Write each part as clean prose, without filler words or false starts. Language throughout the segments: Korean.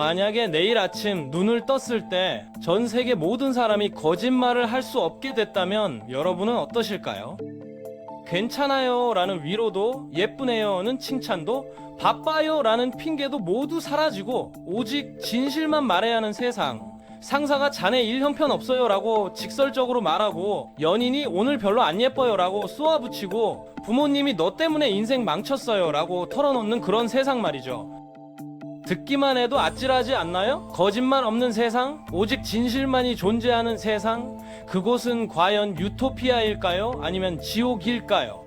만약에 내일 아침 눈을 떴을 때 전 세계 모든 사람이 거짓말을 할 수 없게 됐다면 여러분은 어떠실까요? 괜찮아요 라는 위로도, 예쁘네요는 칭찬도, 바빠요 라는 핑계도 모두 사라지고 오직 진실만 말해야 하는 세상. 상사가 자네 일 형편없어요 라고 직설적으로 말하고, 연인이 오늘 별로 안 예뻐요 라고 쏘아붙이고, 부모님이 너 때문에 인생 망쳤어요 라고 털어놓는 그런 세상 말이죠. 듣기만 해도 아찔하지 않나요? 거짓말 없는 세상, 오직 진실만이 존재하는 세상, 그곳은 과연 유토피아일까요? 아니면 지옥일까요?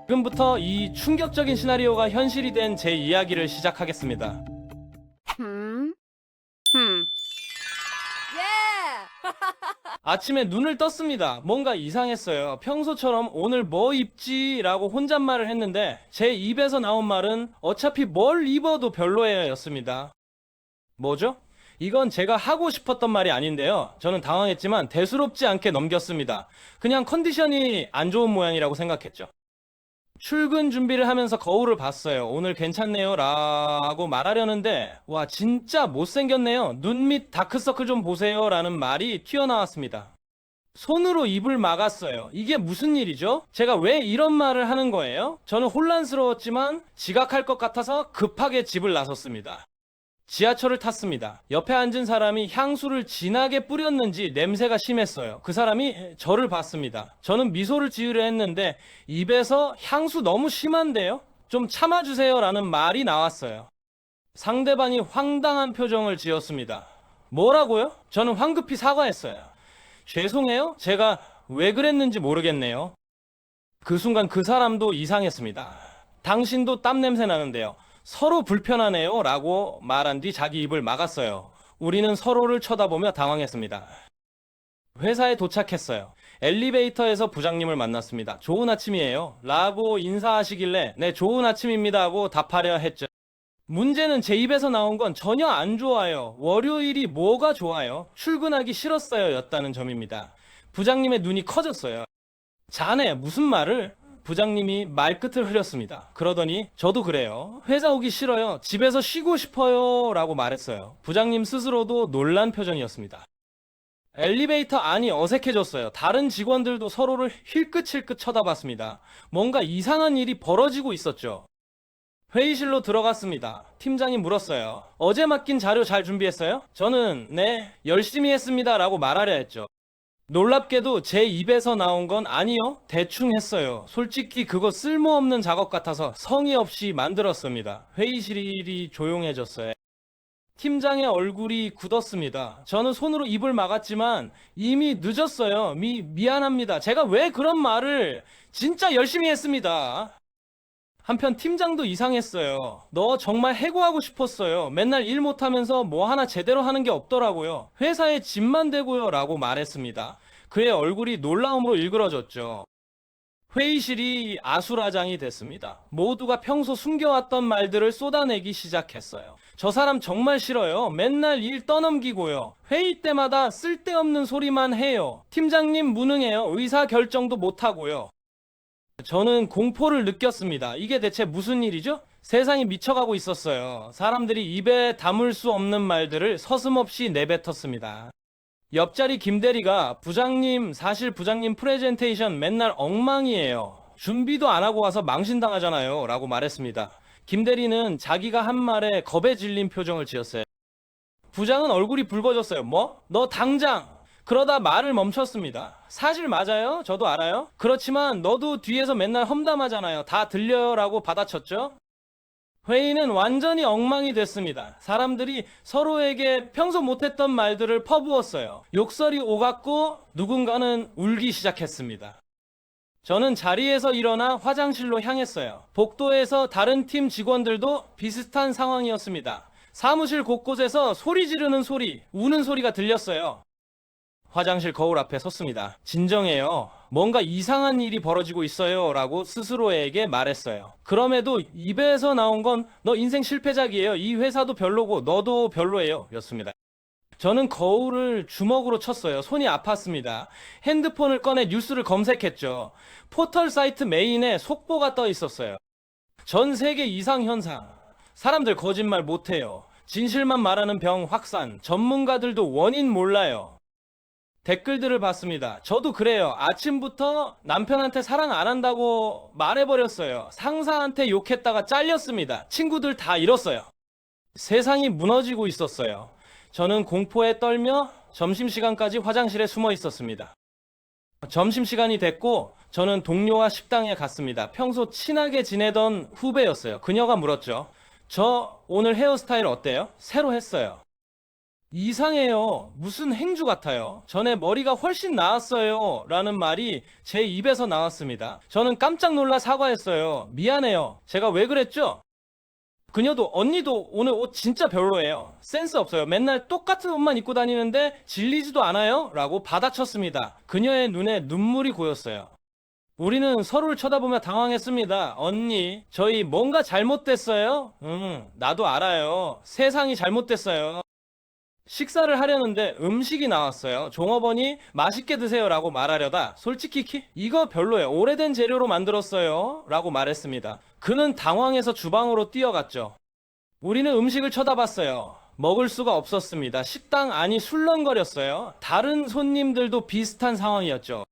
지금부터 이 충격적인 시나리오가 현실이 된 제 이야기를 시작하겠습니다. 아침에 눈을 떴습니다. 뭔가 이상했어요. 평소처럼 오늘 뭐 입지? 라고 혼잣말을 했는데 제 입에서 나온 말은 어차피 뭘 입어도 별로예요 였습니다. 뭐죠? 이건 제가 하고 싶었던 말이 아닌데요. 저는 당황했지만 대수롭지 않게 넘겼습니다. 그냥 컨디션이 안 좋은 모양이라고 생각했죠. 출근 준비를 하면서 거울을 봤어요. 오늘 괜찮네요 라고 말하려는데 와 진짜 못생겼네요. 눈 밑 다크서클 좀 보세요 라는 말이 튀어나왔습니다. 손으로 입을 막았어요. 이게 무슨 일이죠? 제가 왜 이런 말을 하는 거예요? 저는 혼란스러웠지만 지각할 것 같아서 급하게 집을 나섰습니다. 지하철을 탔습니다. 옆에 앉은 사람이 향수를 진하게 뿌렸는지 냄새가 심했어요. 그 사람이 저를 봤습니다. 저는 미소를 지으려 했는데 입에서 향수 너무 심한데요? 좀 참아주세요 라는 말이 나왔어요. 상대방이 황당한 표정을 지었습니다. 뭐라고요? 저는 황급히 사과했어요. 죄송해요. 제가 왜 그랬는지 모르겠네요. 그 순간 그 사람도 이상했습니다. 당신도 땀 냄새 나는데요. 서로 불편하네요 라고 말한 뒤 자기 입을 막았어요. 우리는 서로를 쳐다보며 당황했습니다. 회사에 도착했어요. 엘리베이터에서 부장님을 만났습니다. 좋은 아침이에요 라고 인사하시길래 네 좋은 아침입니다 하고 답하려 했죠. 문제는 제 입에서 나온 건 전혀 안 좋아요. 월요일이 뭐가 좋아요? 출근하기 싫었어요 였다는 점입니다. 부장님의 눈이 커졌어요. 자네 무슨 말을? 부장님이 말끝을 흐렸습니다. 그러더니 저도 그래요. 회사 오기 싫어요. 집에서 쉬고 싶어요 라고 말했어요. 부장님 스스로도 놀란 표정이었습니다. 엘리베이터 안이 어색해졌어요. 다른 직원들도 서로를 힐끗힐끗 쳐다봤습니다. 뭔가 이상한 일이 벌어지고 있었죠. 회의실로 들어갔습니다. 팀장이 물었어요. 어제 맡긴 자료 잘 준비했어요? 저는 네 열심히 했습니다 라고 말하려 했죠. 놀랍게도 제 입에서 나온 건 아니요 대충 했어요. 솔직히 그거 쓸모없는 작업 같아서 성의 없이 만들었습니다. 회의실이 조용해졌어요. 팀장의 얼굴이 굳었습니다. 저는 손으로 입을 막았지만 이미 늦었어요. 미안합니다. 제가 왜 그런 말을 진짜 열심히 했습니다. 한편 팀장도 이상했어요. 너 정말 해고하고 싶었어요. 맨날 일 못하면서 뭐 하나 제대로 하는 게 없더라고요. 회사에 짐만 대고요 라고 말했습니다. 그의 얼굴이 놀라움으로 일그러졌죠. 회의실이 아수라장이 됐습니다. 모두가 평소 숨겨왔던 말들을 쏟아내기 시작했어요. 저 사람 정말 싫어요. 맨날 일 떠넘기고요. 회의 때마다 쓸데없는 소리만 해요. 팀장님 무능해요. 의사 결정도 못하고요. 저는 공포를 느꼈습니다. 이게 대체 무슨 일이죠? 세상이 미쳐가고 있었어요. 사람들이 입에 담을 수 없는 말들을 서슴없이 내뱉었습니다. 옆자리 김대리가 부장님, 사실 부장님 프레젠테이션 맨날 엉망이에요. 준비도 안 하고 와서 망신당하잖아요 라고 말했습니다. 김대리는 자기가 한 말에 겁에 질린 표정을 지었어요. 부장은 얼굴이 붉어졌어요. 뭐? 너 당장! 그러다 말을 멈췄습니다. 사실 맞아요. 저도 알아요. 그렇지만 너도 뒤에서 맨날 험담하잖아요. 다 들려요 라고 받아쳤죠. 회의는 완전히 엉망이 됐습니다. 사람들이 서로에게 평소 못했던 말들을 퍼부었어요. 욕설이 오갔고 누군가는 울기 시작했습니다. 저는 자리에서 일어나 화장실로 향했어요. 복도에서 다른 팀 직원들도 비슷한 상황이었습니다. 사무실 곳곳에서 소리 지르는 소리, 우는 소리가 들렸어요. 화장실 거울 앞에 섰습니다. 진정해요. 뭔가 이상한 일이 벌어지고 있어요 라고 스스로에게 말했어요. 그럼에도 입에서 나온 건 너 인생 실패작이에요. 이 회사도 별로고 너도 별로예요 였습니다. 저는 거울을 주먹으로 쳤어요. 손이 아팠습니다. 핸드폰을 꺼내 뉴스를 검색했죠. 포털 사이트 메인에 속보가 떠 있었어요. 전 세계 이상현상. 사람들 거짓말 못해요. 진실만 말하는 병 확산. 전문가들도 원인 몰라요. 댓글들을 봤습니다. 저도 그래요. 아침부터 남편한테 사랑 안 한다고 말해버렸어요. 상사한테 욕했다가 잘렸습니다. 친구들 다 잃었어요. 세상이 무너지고 있었어요. 저는 공포에 떨며 점심시간까지 화장실에 숨어 있었습니다. 점심시간이 됐고 저는 동료와 식당에 갔습니다. 평소 친하게 지내던 후배였어요. 그녀가 물었죠. 저 오늘 헤어스타일 어때요? 새로 했어요. 이상해요. 무슨 행주 같아요. 전에 머리가 훨씬 나았어요. 라는 말이 제 입에서 나왔습니다. 저는 깜짝 놀라 사과했어요. 미안해요. 제가 왜 그랬죠? 그녀도 언니도 오늘 옷 진짜 별로예요. 센스 없어요. 맨날 똑같은 옷만 입고 다니는데 질리지도 않아요. 라고 받아쳤습니다. 그녀의 눈에 눈물이 고였어요. 우리는 서로를 쳐다보며 당황했습니다. 언니, 저희 뭔가 잘못됐어요? 나도 알아요. 세상이 잘못됐어요. 식사를 하려는데 음식이 나왔어요. 종업원이 맛있게 드세요 라고 말하려다 솔직히 이거 별로예요. 오래된 재료로 만들었어요 라고 말했습니다. 그는 당황해서 주방으로 뛰어갔죠. 우리는 음식을 쳐다봤어요. 먹을 수가 없었습니다. 식당 안이 술렁거렸어요. 다른 손님들도 비슷한 상황이었죠.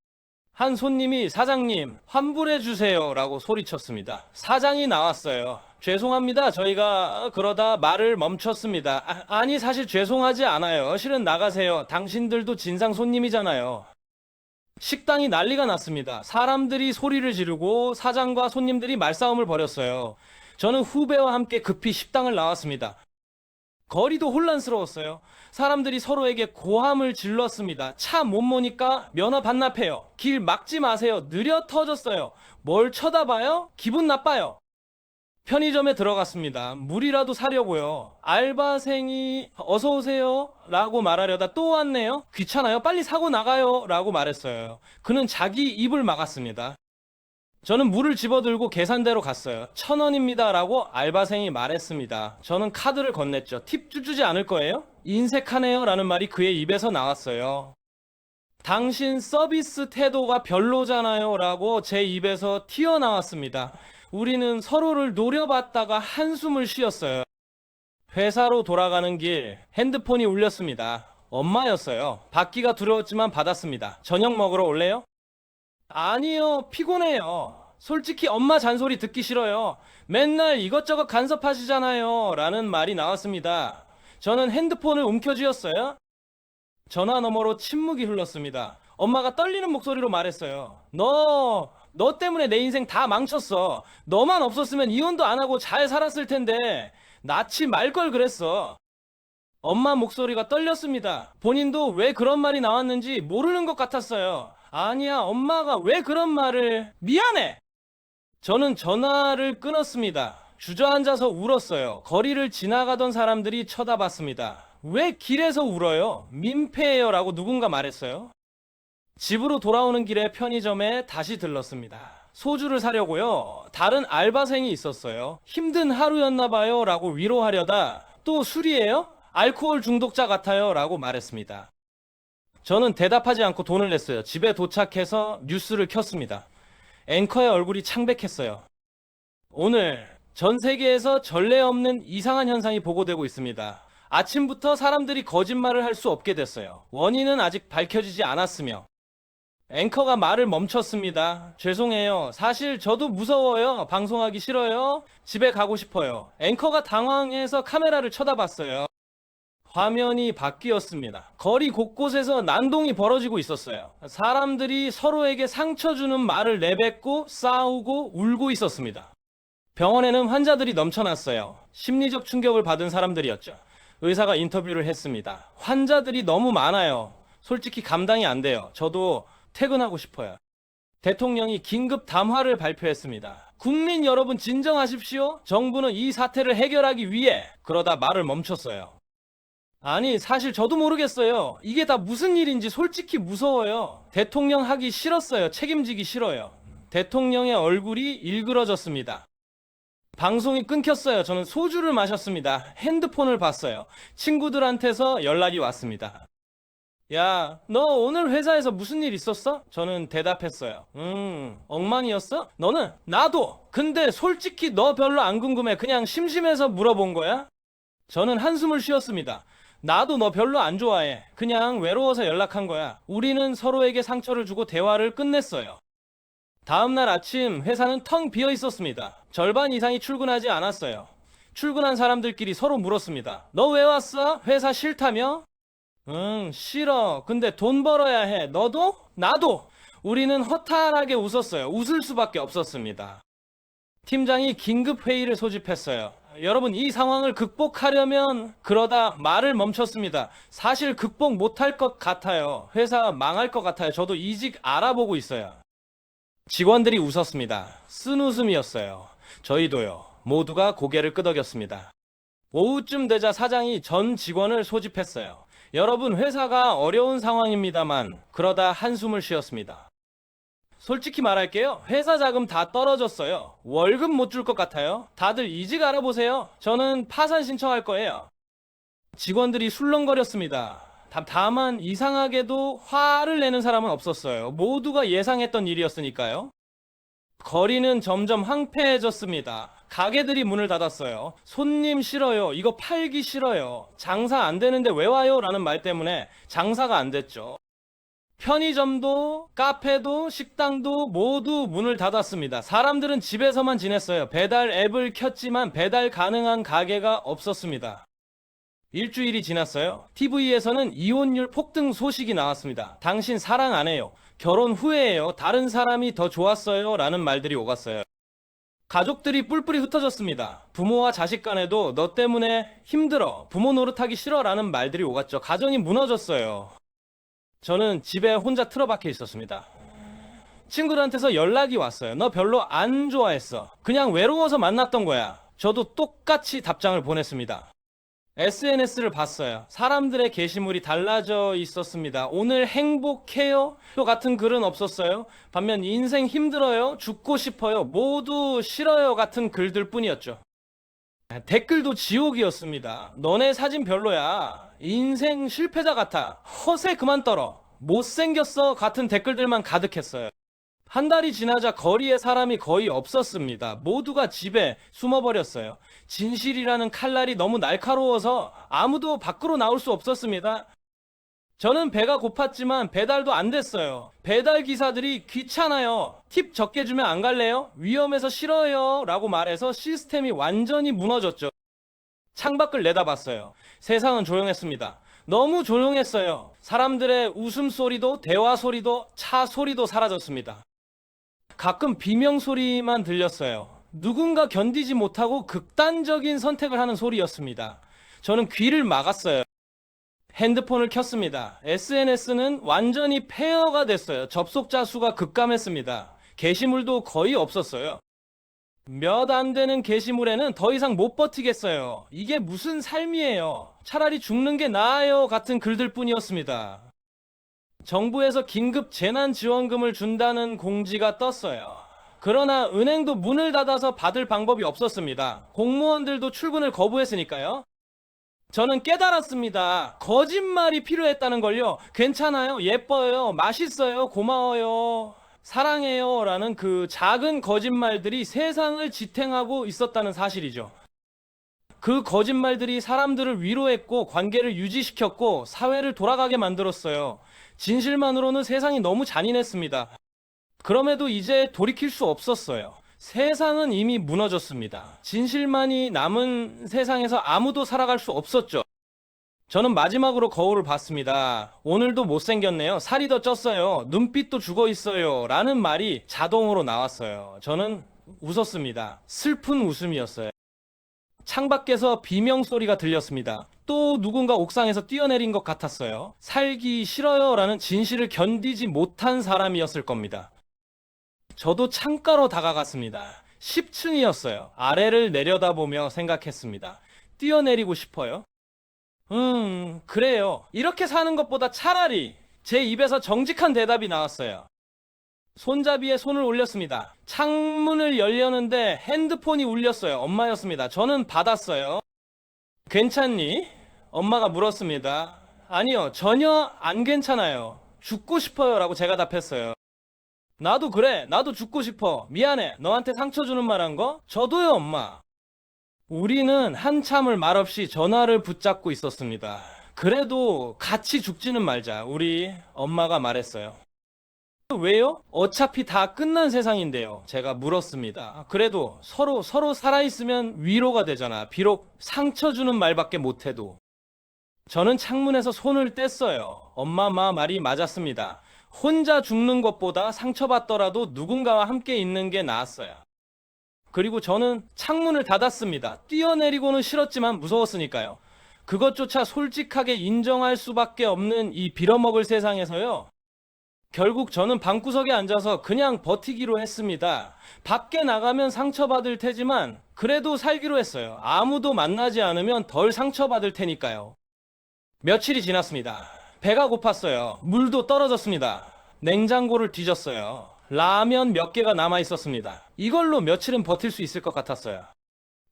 한 손님이 사장님 환불해 주세요 라고 소리쳤습니다. 사장이 나왔어요. 죄송합니다. 저희가 그러다 말을 멈췄습니다. 아니 사실 죄송하지 않아요. 실은 나가세요. 당신들도 진상 손님이잖아요. 식당이 난리가 났습니다. 사람들이 소리를 지르고 사장과 손님들이 말싸움을 벌였어요. 저는 후배와 함께 급히 식당을 나왔습니다. 거리도 혼란스러웠어요. 사람들이 서로에게 고함을 질렀습니다. 차 못 모니까 면허 반납해요. 길 막지 마세요. 느려 터졌어요. 뭘 쳐다봐요? 기분 나빠요. 편의점에 들어갔습니다. 물이라도 사려고요. 알바생이 어서 오세요 라고 말하려다 또 왔네요. 귀찮아요. 빨리 사고 나가요 라고 말했어요. 그는 자기 입을 막았습니다. 저는 물을 집어들고 계산대로 갔어요. 1,000원입니다 라고 알바생이 말했습니다. 저는 카드를 건넸죠. 팁 주지 않을 거예요? 인색하네요 라는 말이 그의 입에서 나왔어요. 당신 서비스 태도가 별로잖아요 라고 제 입에서 튀어나왔습니다. 우리는 서로를 노려봤다가 한숨을 쉬었어요. 회사로 돌아가는 길 핸드폰이 울렸습니다. 엄마였어요. 받기가 두려웠지만 받았습니다. 저녁 먹으러 올래요? 아니요, 피곤해요. 솔직히 엄마 잔소리 듣기 싫어요. 맨날 이것저것 간섭하시잖아요 라는 말이 나왔습니다. 저는 핸드폰을 움켜쥐었어요. 전화 너머로 침묵이 흘렀습니다. 엄마가 떨리는 목소리로 말했어요. 너 때문에 내 인생 다 망쳤어. 너만 없었으면 이혼도 안 하고 잘 살았을 텐데 낳지 말 걸 그랬어. 엄마 목소리가 떨렸습니다. 본인도 왜 그런 말이 나왔는지 모르는 것 같았어요. 아니야, 엄마가 왜 그런 말을... 미안해! 저는 전화를 끊었습니다. 주저앉아서 울었어요. 거리를 지나가던 사람들이 쳐다봤습니다. 왜 길에서 울어요? 민폐예요 라고 누군가 말했어요. 집으로 돌아오는 길에 편의점에 다시 들렀습니다. 소주를 사려고요. 다른 알바생이 있었어요. 힘든 하루였나 봐요 라고 위로하려다 또 술이에요? 알코올 중독자 같아요 라고 말했습니다. 저는 대답하지 않고 돈을 냈어요. 집에 도착해서 뉴스를 켰습니다. 앵커의 얼굴이 창백했어요. 오늘 전 세계에서 전례 없는 이상한 현상이 보고되고 있습니다. 아침부터 사람들이 거짓말을 할 수 없게 됐어요. 원인은 아직 밝혀지지 않았으며 앵커가 말을 멈췄습니다. 죄송해요. 사실 저도 무서워요. 방송하기 싫어요. 집에 가고 싶어요. 앵커가 당황해서 카메라를 쳐다봤어요. 화면이 바뀌었습니다. 거리 곳곳에서 난동이 벌어지고 있었어요. 사람들이 서로에게 상처 주는 말을 내뱉고 싸우고 울고 있었습니다. 병원에는 환자들이 넘쳐났어요. 심리적 충격을 받은 사람들이었죠. 의사가 인터뷰를 했습니다. 환자들이 너무 많아요. 솔직히 감당이 안 돼요. 저도 퇴근하고 싶어요. 대통령이 긴급 담화를 발표했습니다. 국민 여러분 진정하십시오. 정부는 이 사태를 해결하기 위해 그러다 말을 멈췄어요. 아니 사실 저도 모르겠어요. 이게 다 무슨 일인지 솔직히 무서워요. 대통령 하기 싫었어요. 책임지기 싫어요. 대통령의 얼굴이 일그러졌습니다. 방송이 끊겼어요. 저는 소주를 마셨습니다. 핸드폰을 봤어요. 친구들한테서 연락이 왔습니다. 야, 너 오늘 회사에서 무슨 일 있었어? 저는 대답했어요. 엉망이었어? 너는? 나도! 근데 솔직히 너 별로 안 궁금해. 그냥 심심해서 물어본 거야? 저는 한숨을 쉬었습니다. 나도 너 별로 안 좋아해. 그냥 외로워서 연락한 거야. 우리는 서로에게 상처를 주고 대화를 끝냈어요. 다음날 아침 회사는 텅 비어 있었습니다. 절반 이상이 출근하지 않았어요. 출근한 사람들끼리 서로 물었습니다. 너 왜 왔어? 회사 싫다며? 응, 싫어. 근데 돈 벌어야 해. 너도? 나도! 우리는 허탈하게 웃었어요. 웃을 수밖에 없었습니다. 팀장이 긴급 회의를 소집했어요. 여러분, 이 상황을 극복하려면 그러다 말을 멈췄습니다. 사실 극복 못할 것 같아요. 회사 망할 것 같아요. 저도 이직 알아보고 있어요. 직원들이 웃었습니다. 쓴 웃음이었어요. 저희도요. 모두가 고개를 끄덕였습니다. 오후쯤 되자 사장이 전 직원을 소집했어요. 여러분, 회사가 어려운 상황입니다만 그러다 한숨을 쉬었습니다. 솔직히 말할게요. 회사 자금 다 떨어졌어요. 월급 못 줄 것 같아요. 다들 이직 알아보세요. 저는 파산 신청할 거예요. 직원들이 술렁거렸습니다. 다만 이상하게도 화를 내는 사람은 없었어요. 모두가 예상했던 일이었으니까요. 거리는 점점 황폐해졌습니다. 가게들이 문을 닫았어요. 손님 싫어요. 이거 팔기 싫어요. 장사 안 되는데 왜 와요? 라는 말 때문에 장사가 안 됐죠. 편의점도 카페도 식당도 모두 문을 닫았습니다. 사람들은 집에서만 지냈어요. 배달 앱을 켰지만 배달 가능한 가게가 없었습니다. 일주일이 지났어요. TV에서는 이혼율 폭등 소식이 나왔습니다. 당신 사랑 안 해요. 결혼 후에예요. 다른 사람이 더 좋았어요. 라는 말들이 오갔어요. 가족들이 뿔뿔이 흩어졌습니다. 부모와 자식 간에도 너 때문에 힘들어. 부모 노릇하기 싫어. 라는 말들이 오갔죠. 가정이 무너졌어요. 저는 집에 혼자 틀어박혀 있었습니다. 친구들한테서 연락이 왔어요. 너 별로 안 좋아했어. 그냥 외로워서 만났던 거야. 저도 똑같이 답장을 보냈습니다. SNS를 봤어요. 사람들의 게시물이 달라져 있었습니다. 오늘 행복해요? 또 같은 글은 없었어요. 반면 인생 힘들어요? 죽고 싶어요? 모두 싫어요? 같은 글들 뿐이었죠. 댓글도 지옥이었습니다. 너네 사진 별로야. 인생 실패자 같아. 허세 그만 떨어. 못생겼어. 같은 댓글들만 가득했어요. 한 달이 지나자 거리에 사람이 거의 없었습니다. 모두가 집에 숨어버렸어요. 진실이라는 칼날이 너무 날카로워서 아무도 밖으로 나올 수 없었습니다. 저는 배가 고팠지만 배달도 안 됐어요. 배달 기사들이 귀찮아요. 팁 적게 주면 안 갈래요? 위험해서 싫어요. 라고 말해서 시스템이 완전히 무너졌죠. 창밖을 내다봤어요. 세상은 조용했습니다. 너무 조용했어요. 사람들의 웃음소리도 대화 소리도 차 소리도 사라졌습니다. 가끔 비명 소리만 들렸어요. 누군가 견디지 못하고 극단적인 선택을 하는 소리였습니다. 저는 귀를 막았어요. 핸드폰을 켰습니다. SNS는 완전히 폐허가 됐어요. 접속자 수가 급감했습니다. 게시물도 거의 없었어요. 몇 안 되는 게시물에는 더 이상 못 버티겠어요. 이게 무슨 삶이에요. 차라리 죽는 게 나아요. 같은 글들 뿐이었습니다. 정부에서 긴급 재난지원금을 준다는 공지가 떴어요. 그러나 은행도 문을 닫아서 받을 방법이 없었습니다. 공무원들도 출근을 거부했으니까요. 저는 깨달았습니다. 거짓말이 필요했다는 걸요. 괜찮아요, 예뻐요, 맛있어요, 고마워요, 사랑해요 라는 그 작은 거짓말들이 세상을 지탱하고 있었다는 사실이죠. 그 거짓말들이 사람들을 위로했고 관계를 유지시켰고 사회를 돌아가게 만들었어요. 진실만으로는 세상이 너무 잔인했습니다. 그럼에도 이제 돌이킬 수 없었어요. 세상은 이미 무너졌습니다. 진실만이 남은 세상에서 아무도 살아갈 수 없었죠. 저는 마지막으로 거울을 봤습니다. 오늘도 못생겼네요. 살이 더 쪘어요. 눈빛도 죽어 있어요. 라는 말이 자동으로 나왔어요. 저는 웃었습니다. 슬픈 웃음이었어요. 창밖에서 비명 소리가 들렸습니다. 또 누군가 옥상에서 뛰어내린 것 같았어요. 살기 싫어요 라는 진실을 견디지 못한 사람이었을 겁니다. 저도 창가로 다가갔습니다. 10층이었어요. 아래를 내려다보며 생각했습니다. 뛰어내리고 싶어요? 그래요. 이렇게 사는 것보다 차라리 제 입에서 정직한 대답이 나왔어요. 손잡이에 손을 올렸습니다. 창문을 열려는데 핸드폰이 울렸어요. 엄마였습니다. 저는 받았어요. 괜찮니? 엄마가 물었습니다. 아니요, 전혀 안 괜찮아요. 죽고 싶어요. 라고 제가 답했어요. 나도 그래. 나도 죽고 싶어. 미안해. 너한테 상처 주는 말 한 거? 저도요, 엄마. 우리는 한참을 말없이 전화를 붙잡고 있었습니다. 그래도 같이 죽지는 말자. 우리 엄마가 말했어요. 왜요? 어차피 다 끝난 세상인데요. 제가 물었습니다. 그래도 서로 살아있으면 위로가 되잖아. 비록 상처 주는 말밖에 못해도. 저는 창문에서 손을 뗐어요. 엄마 말이 맞았습니다. 혼자 죽는 것보다 상처받더라도 누군가와 함께 있는 게 나았어요. 그리고 저는 창문을 닫았습니다. 뛰어내리고는 싫었지만 무서웠으니까요. 그것조차 솔직하게 인정할 수밖에 없는 이 빌어먹을 세상에서요. 결국 저는 방구석에 앉아서 그냥 버티기로 했습니다. 밖에 나가면 상처받을 테지만 그래도 살기로 했어요. 아무도 만나지 않으면 덜 상처받을 테니까요. 며칠이 지났습니다. 배가 고팠어요. 물도 떨어졌습니다. 냉장고를 뒤졌어요. 라면 몇 개가 남아 있었습니다. 이걸로 며칠은 버틸 수 있을 것 같았어요.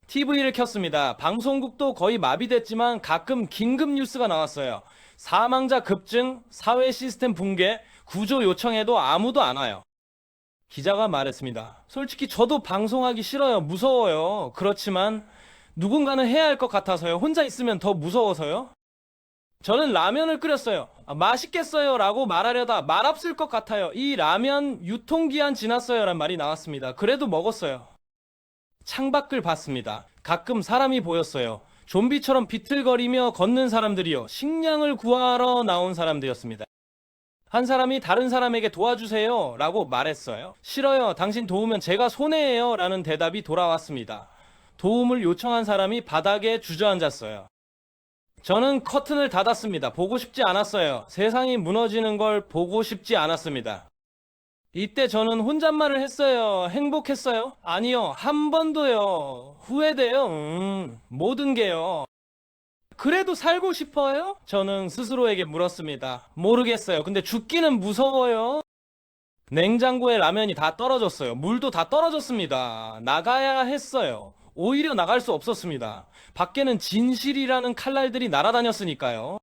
TV를 켰습니다. 방송국도 거의 마비됐지만 가끔 긴급 뉴스가 나왔어요. 사망자 급증, 사회 시스템 붕괴, 구조 요청해도 아무도 안 와요. 기자가 말했습니다. 솔직히 저도 방송하기 싫어요. 무서워요. 그렇지만 누군가는 해야 할 것 같아서요. 혼자 있으면 더 무서워서요. 저는 라면을 끓였어요. 맛있겠어요 라고 말하려다 말없을 것 같아요. 이 라면 유통기한 지났어요 란 말이 나왔습니다. 그래도 먹었어요. 창밖을 봤습니다. 가끔 사람이 보였어요. 좀비처럼 비틀거리며 걷는 사람들이요. 식량을 구하러 나온 사람들이었습니다. 한 사람이 다른 사람에게 도와주세요 라고 말했어요. 싫어요. 당신 도우면 제가 손해예요 라는 대답이 돌아왔습니다. 도움을 요청한 사람이 바닥에 주저앉았어요. 저는 커튼을 닫았습니다. 보고 싶지 않았어요. 세상이 무너지는 걸 보고 싶지 않았습니다. 이때 저는 혼잣말을 했어요. 행복했어요? 아니요. 한 번도요. 후회돼요? 모든 게요. 그래도 살고 싶어요? 저는 스스로에게 물었습니다. 모르겠어요. 근데 죽기는 무서워요. 냉장고에 라면이 다 떨어졌어요. 물도 다 떨어졌습니다. 나가야 했어요. 오히려 나갈 수 없었습니다. 밖에는 진실이라는 칼날들이 날아다녔으니까요.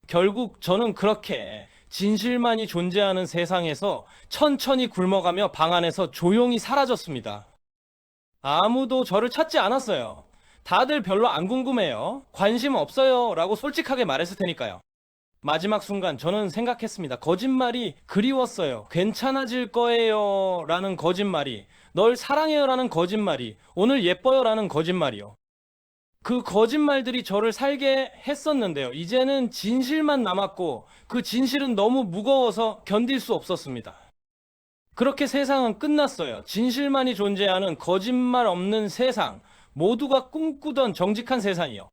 결국 저는 그렇게 진실만이 존재하는 세상에서 천천히 굶어가며 방 안에서 조용히 사라졌습니다. 아무도 저를 찾지 않았어요. 다들 별로 안 궁금해요. 관심 없어요. 라고 솔직하게 말했을 테니까요. 마지막 순간 저는 생각했습니다. 거짓말이 그리웠어요. 괜찮아질 거예요. 라는 거짓말이, 널 사랑해요. 라는 거짓말이, 오늘 예뻐요. 라는 거짓말이요. 그 거짓말들이 저를 살게 했었는데요. 이제는 진실만 남았고 그 진실은 너무 무거워서 견딜 수 없었습니다. 그렇게 세상은 끝났어요. 진실만이 존재하는 거짓말 없는 세상, 모두가 꿈꾸던 정직한 세상이요.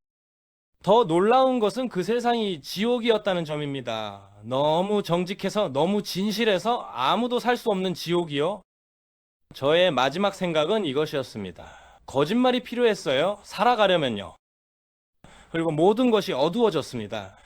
더 놀라운 것은 그 세상이 지옥이었다는 점입니다. 너무 정직해서 너무 진실해서 아무도 살 수 없는 지옥이요. 저의 마지막 생각은 이것이었습니다. 거짓말이 필요했어요. 살아가려면요. 그리고 모든 것이 어두워졌습니다.